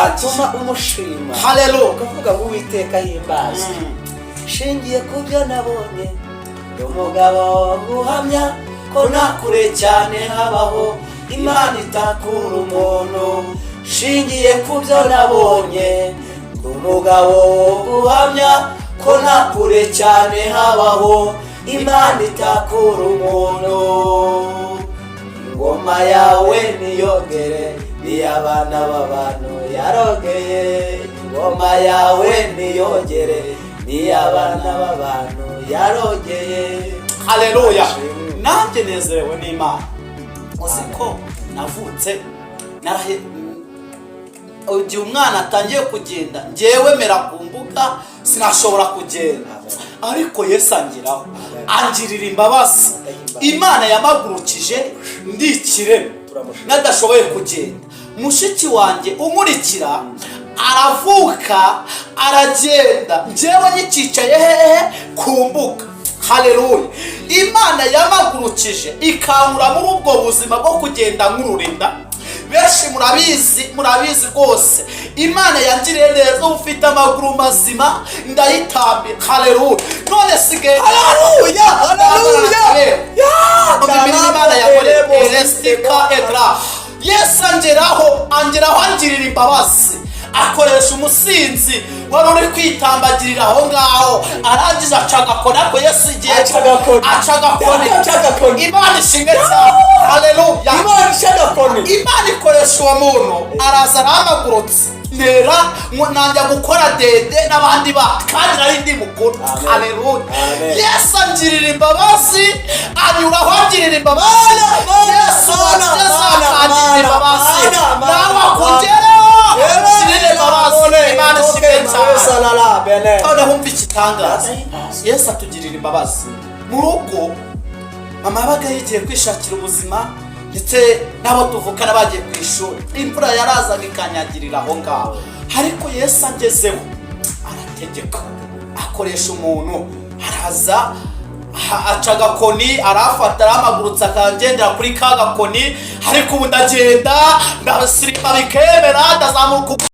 atuma umushima. Haleluya. Ukavuga ngo Uwiteka himbazwe. Shingiye ku byo nabonye, umugabo guhamya ko nakure cyane habaho Imana itakura umuntu. Shingiye ku byo nabonye, umugabo guhamya ko nakure cyane habaho Imana itakura umuntu. Ingoma yawe niyogere, niy'abana b'abantu yarogeye. Ingoma yawe niyogere, niy'abana b'abantu yarogeye. Haleluya. Nanjye nezerewe n'Imana. Uzi ko navutse igihe umwana atangiye kugenda njyewe mera ku mbuga sinashobora kugenda, ariko Yesu angiraho angirira imbabazi. Imana yamagurukije ndi ikirema nadashoboye kugenda. Mushiki wanjye umurikira aravuka aragenda, njyewe nyikicaye hehe ku mbuga. Haleluya. Imana yamagurukije ikankura muri ubwo buzima bwo kugenda nk'ururinda. Benshi murabizi rwose Imana yangiriye neza, ufite amaguru mazima ndayitambira. Haleluya. None sigaye Haleluya. Haleluya. Imana yakoreye Estika Edra. Yesu angeraho angirira imbabazi, akoresha umusinzi wari uri kwitambagirira aho ngaho, arangiza acagakoni. Ariko Yesu igihe acagakoni. Imana ishimwe cyane. Haleluya. Imana ikoresha uwo muntu, araza aramagurutse ntera nanjya gukora dede n'abandi kandi nari ndi mukuru. Haleluya. Yesu angirira imbabazi, anyuraho angirira imbabazi. Yesu angirira imbabazi, nawe akugeraho angirira imbabazi. Imana ishimwe cyane. Noneho umva igitangaza, Yesu atugirira imbabazi. Mu rugo mama yabaga yigiye kwishakira ubuzima, ndetse n'abo tuvukana bagiye ku ishuri, imvura yarazaga ikanyagirira aho ngaho. Ariko Yesu agezeho arategeka, akoresha umuntu, araza aca agakoni, arafata aramagurutsa akangendera kuri ka gakoni. Ariko ubu ndagenda ndabasiripa bikemera, ndazamuka